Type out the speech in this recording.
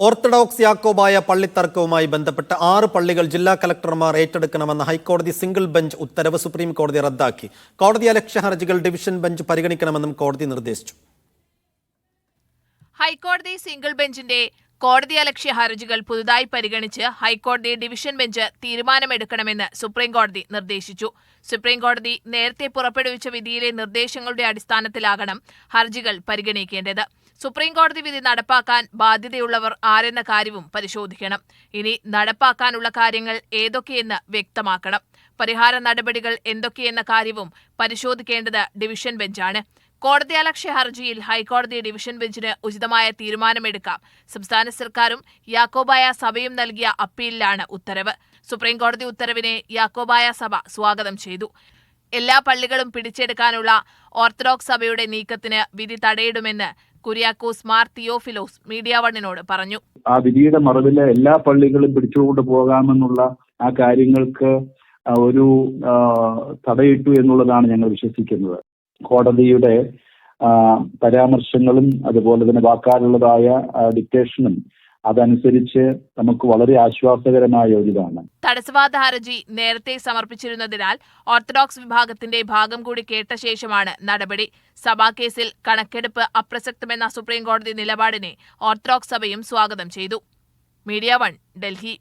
Orthodox Yakobaya പള്ളിത്തർക്കവുമായി ബന്ധപ്പെട്ട് 6 പള്ളികൾ ജില്ലാ കലക്ടർമാർ ഏറ്റെടുക്കണമെന്ന ഹൈക്കോടതി സിംഗിൾ ബെഞ്ച് ഉത്തരവ് സുപ്രീം കോടതി റദ്ദാക്കി. കോടതിയലക്ഷ്യ ഹർജികൾ ഡിവിഷൻ ബെഞ്ച് പരിഗണിക്കണമെന്നും കോടതി നിർദ്ദേശിച്ചു. ഹൈക്കോടതി സിംഗിൾ ബെഞ്ചിന്റെ കോടതിയലക്ഷ്യ ഹർജികൾ പുതുതായി പരിഗണിച്ച് ഹൈക്കോടതി ഡിവിഷൻ ബെഞ്ച് തീരുമാനമെടുക്കണമെന്ന് സുപ്രീം കോടതി നിർദ്ദേശിച്ചു. സുപ്രീം കോടതി നേരത്തെ പുറപ്പെടുവിച്ച വിധിയിലെ നിർദ്ദേശങ്ങളുടെ അടിസ്ഥാനത്തിലാകണം ഹർജികൾ പരിഗണിക്കേണ്ടത്. സുപ്രീം കോടതി വിധി നടപ്പാക്കാൻ ബാധ്യതയുള്ളവർ ആരെന്ന കാര്യവും പരിശോധിക്കണം. ഇനി നടപ്പാക്കാനുള്ള കാര്യങ്ങൾ ഏതൊക്കെയെന്ന് വ്യക്തമാക്കണം. പരിഹാര നടപടികൾ എന്തൊക്കെയെന്ന കാര്യവും പരിശോധിക്കേണ്ടത് ഡിവിഷൻ ബെഞ്ചാണ്. കോടതിയലക്ഷ്യ ഹർജിയിൽ ഹൈക്കോടതി ഡിവിഷൻ ബെഞ്ചിന് ഉചിതമായ തീരുമാനമെടുക്കാം. സംസ്ഥാന സർക്കാരും യാക്കോബായ സഭയും നൽകിയ അപ്പീലിലാണ് ഉത്തരവ്. സുപ്രീം കോടതി ഉത്തരവിനെ യാക്കോബായ സഭ സ്വാഗതം ചെയ്തു. എല്ലാ പള്ളികളും പിടിച്ചെടുക്കാനുള്ള ഓർത്തഡോക്സ് സഭയുടെ നീക്കത്തിന് വിധി തടയിടുമെന്ന് കുര്യാക്കോസ് മാർ തിയോഫിലോസ് മീഡിയ വണ്ണിനോട് പറഞ്ഞു. ആ വിധിയുടെ മറവില് എല്ലാ പള്ളികളും പിടിച്ചുകൊണ്ട് പോകാമെന്നുള്ള ആ കാര്യങ്ങൾക്ക് ഒരു തടയിട്ടു എന്നുള്ളതാണ് ഞങ്ങൾ വിശ്വസിക്കുന്നത്. കോടതിയുടെ പരാമർശങ്ങളും അതുപോലെ തന്നെ വാക്കാലുള്ളതായ ഡിക്റ്റേഷനും അതനുസരിച്ച് നമുക്ക് വളരെ ആശ്വാസകരമായ ഒരിതാണ്. തടസ്സവാദ ഹർജി നേരത്തെ സമർപ്പിച്ചിരുന്നതിനാൽ ഓർത്തഡോക്സ് വിഭാഗത്തിന്റെ ഭാഗം കൂടി കേട്ട ശേഷമാണ് നടപടി. സഭാ കേസിൽ കണക്കെടുപ്പ് അപ്രസക്തമെന്ന സുപ്രീം കോടതി നിലപാടിനെ ഓർത്തഡോക്സ് സഭയും സ്വാഗതം ചെയ്തു. മീഡിയ 1, ഡൽഹി.